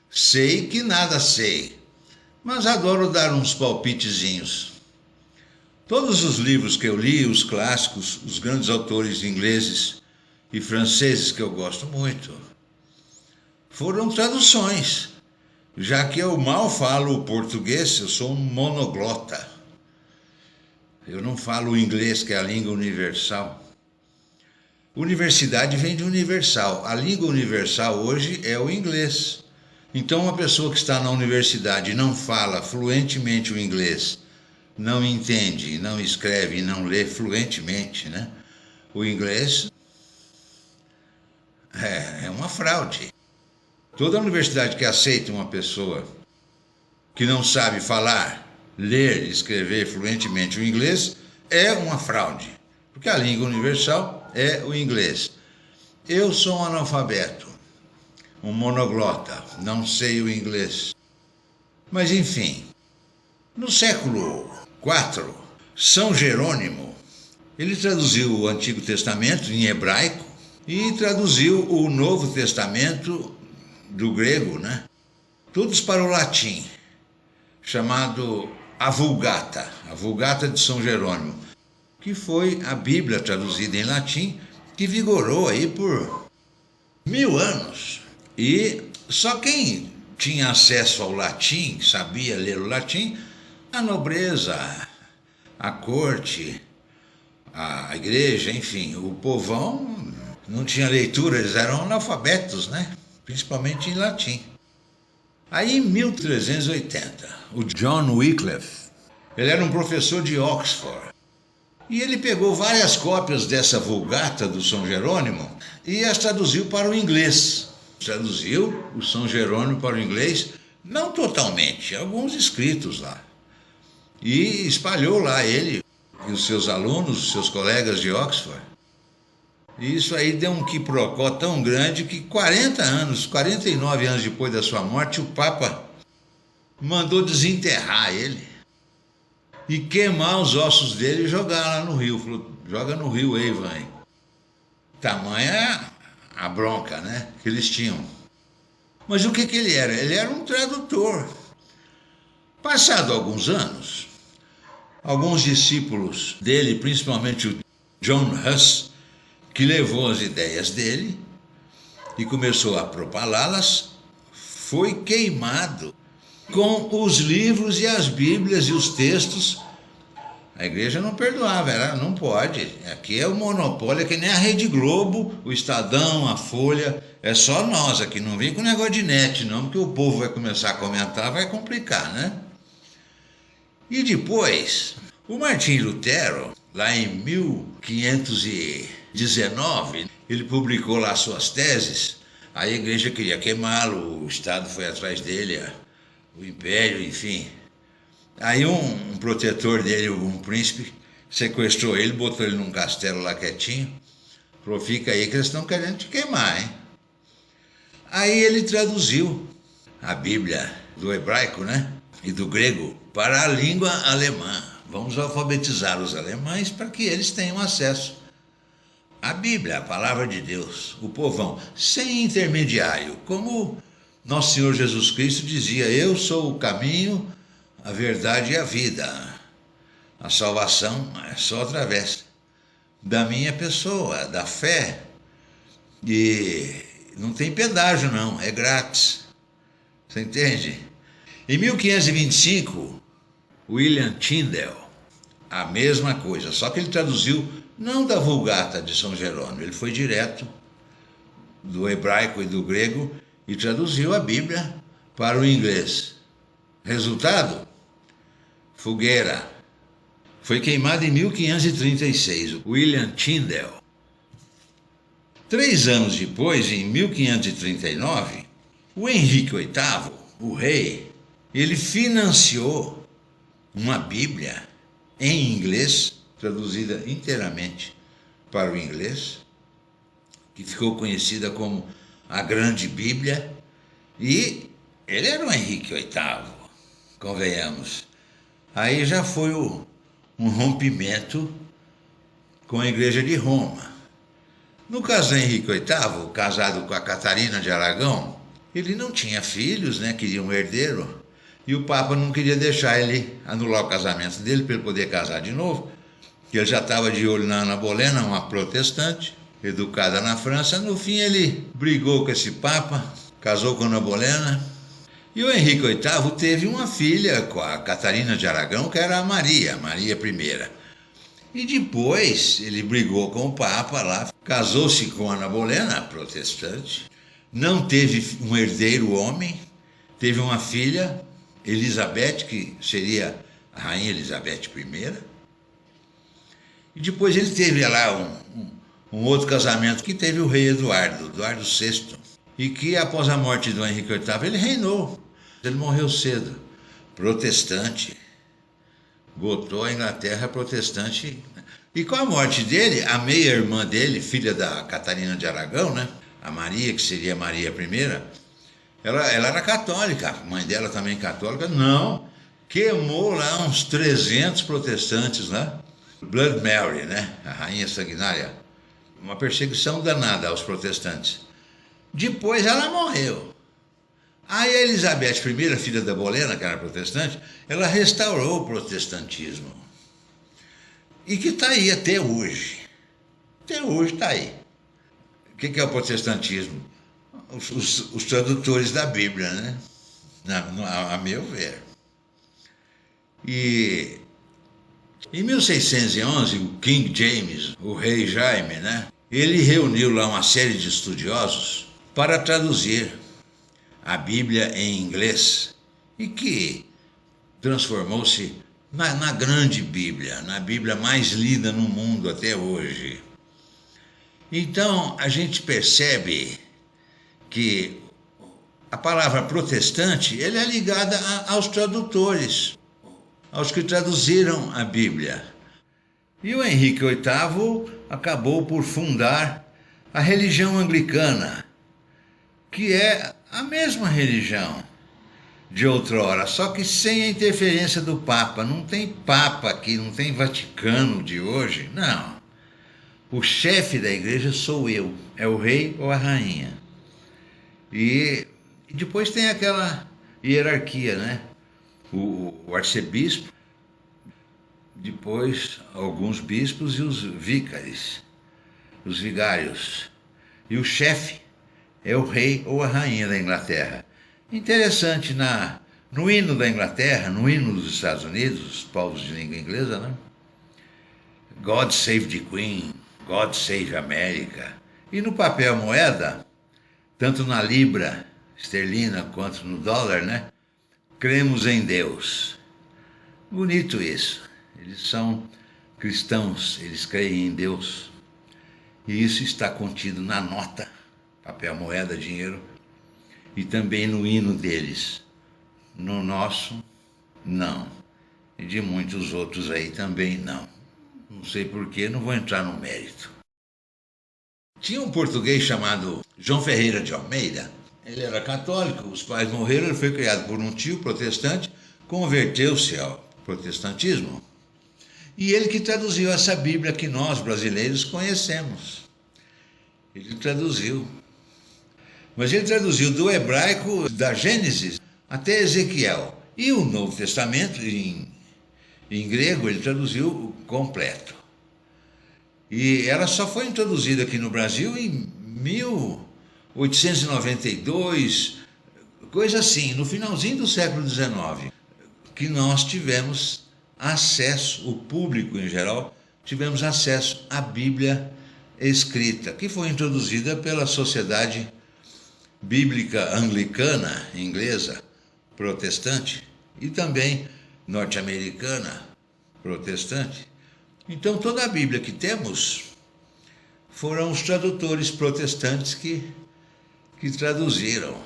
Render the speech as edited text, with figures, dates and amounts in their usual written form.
Sei que nada sei, mas adoro dar uns palpitezinhos. Todos os livros que eu li, os clássicos, os grandes autores ingleses e franceses que eu gosto muito, foram traduções, já que eu mal falo o português, eu sou um monoglota. Eu não falo o inglês, que é a língua universal. Universidade vem de universal. A língua universal hoje é o inglês. Então, uma pessoa que está na universidade e não fala fluentemente o inglês, não entende, não escreve e não lê fluentemente, né? O inglês é uma fraude. Toda universidade que aceita uma pessoa que não sabe falar, ler e escrever fluentemente o inglês é uma fraude, porque a língua universal é o inglês. Eu sou um analfabeto, um monoglota, não sei o inglês. Mas enfim, no século IV, São Jerônimo, ele traduziu o Antigo Testamento em hebraico e traduziu o Novo Testamento do grego, né? Todos para o latim, chamado a Vulgata de São Jerônimo, que foi a Bíblia traduzida em latim, que vigorou aí por 1000 anos. E só quem tinha acesso ao latim, sabia ler o latim, a nobreza, a corte, a igreja, enfim, o povão não tinha leitura, eles eram analfabetos, né? Principalmente em latim. Aí em 1380, o John Wycliffe, ele era um professor de Oxford, e ele pegou várias cópias dessa Vulgata do São Jerônimo e as traduziu para o inglês. Traduziu o São Jerônimo para o inglês, não totalmente, alguns escritos lá. E espalhou lá ele e os seus alunos, os seus colegas de Oxford. E isso aí deu um quiprocó tão grande que 49 anos depois da sua morte, o Papa mandou desenterrar ele e queimar os ossos dele e jogar lá no rio. Falou, joga no rio Avon. Tamanha a bronca, né, que eles tinham. Mas o que ele era? Ele era um tradutor. Passado alguns anos, alguns discípulos dele, principalmente o John Huss, que levou as ideias dele e começou a propalá-las, foi queimado com os livros e as bíblias e os textos. A igreja não perdoava, ela não pode. Aqui é o monopólio, é que nem a Rede Globo, o Estadão, a Folha, é só nós aqui, não vem com negócio de net não, porque o povo vai começar a comentar, vai complicar, né? E depois, o Martim Lutero, lá em 1519, ele publicou lá suas teses, aí a igreja queria queimá-lo, o Estado foi atrás dele, o Império, enfim. Aí um protetor dele, um príncipe, sequestrou ele, botou ele num castelo lá quietinho, falou, fica aí que eles estão querendo te queimar, hein? Aí ele traduziu a Bíblia do hebraico, né, e do grego para a língua alemã. Vamos alfabetizar os alemães para que eles tenham acesso à Bíblia, a palavra de Deus, o povão, sem intermediário, como nosso Senhor Jesus Cristo dizia, eu sou o caminho, a verdade e a vida. A salvação é só através da minha pessoa, da fé. E não tem pedágio não, é grátis. Você entende? Em 1525, William Tyndale, a mesma coisa, só que ele traduziu não da Vulgata de São Jerônimo, ele foi direto do hebraico e do grego e traduziu a Bíblia para o inglês. Resultado? Fogueira. Foi queimado em 1536, William Tyndale. 3 anos depois, em 1539, o Henrique VIII, o rei, ele financiou uma Bíblia em inglês, traduzida inteiramente para o inglês, que ficou conhecida como a Grande Bíblia, e ele era o Henrique VIII, convenhamos. Aí já foi um rompimento com a Igreja de Roma. No caso do Henrique VIII, casado com a Catarina de Aragão, Ele não tinha filhos, né? Queria um herdeiro. E o Papa não queria deixar ele anular o casamento dele para ele poder casar de novo. Ele já estava de olho na Ana Bolena, uma protestante, educada na França. No fim ele brigou com esse Papa, casou com Ana Bolena. E o Henrique VIII teve uma filha com a Catarina de Aragão, que era a Maria I. E depois ele brigou com o Papa lá, casou-se com Ana Bolena, protestante, não teve um herdeiro homem, teve uma filha, Elizabeth, que seria a Rainha Elizabeth I. E depois ele teve lá um outro casamento que teve o rei Eduardo VI, e que após a morte do Henrique VIII ele reinou. Ele morreu cedo, protestante, botou a Inglaterra protestante. E com a morte dele, a meia-irmã dele, filha da Catarina de Aragão, né? A Maria, que seria Maria I, ela era católica, a mãe dela também católica, não, queimou lá uns 300 protestantes lá. Blood Mary, né? A rainha sanguinária. Uma perseguição danada aos protestantes. Depois ela morreu. Aí a Elizabeth I, filha da Bolena, que era protestante, ela restaurou o protestantismo. E que está aí até hoje. Até hoje está aí. O que é o protestantismo? Os tradutores da Bíblia, né? A meu ver. E em 1611, o King James, o rei Jaime, né? Ele reuniu lá uma série de estudiosos para traduzir a Bíblia em inglês e que transformou-se na grande Bíblia, na Bíblia mais lida no mundo até hoje. Então, a gente percebe que a palavra protestante ele é ligada aos tradutores, aos que traduziram a Bíblia. E o Henrique VIII acabou por fundar a religião anglicana, que é a mesma religião de outrora, só que sem a interferência do Papa. Não tem Papa aqui, não tem Vaticano de hoje, não. O chefe da igreja sou eu, é o rei ou a rainha. E depois tem aquela hierarquia, né? O arcebispo, depois alguns bispos e os vícares, os vigários. E o chefe é o rei ou a rainha da Inglaterra. Interessante, no hino da Inglaterra, no hino dos Estados Unidos, os povos de língua inglesa, né? God save the Queen, God save America. E no papel moeda, tanto na libra esterlina quanto no dólar, né? Cremos em Deus. Bonito isso. Eles são cristãos, eles creem em Deus. E isso está contido na nota, papel, moeda, dinheiro, e também no hino deles. No nosso, não. E de muitos outros aí também não. Não sei porquê, não vou entrar no mérito. Tinha um português chamado João Ferreira de Almeida. Ele era católico, os pais morreram, ele foi criado por um tio protestante, converteu-se ao protestantismo. E ele que traduziu essa Bíblia que nós, brasileiros, conhecemos. Ele traduziu. Mas ele traduziu do hebraico, da Gênesis, até Ezequiel. E o Novo Testamento, em grego, ele traduziu completo. E ela só foi introduzida aqui no Brasil em 1892, coisa assim, no finalzinho do século XIX, que nós tivemos acesso, o público em geral, tivemos acesso à Bíblia escrita, que foi introduzida pela Sociedade Bíblica Anglicana, inglesa, protestante, e também norte-americana, protestante. Então, toda a Bíblia que temos foram os tradutores protestantes que traduziram.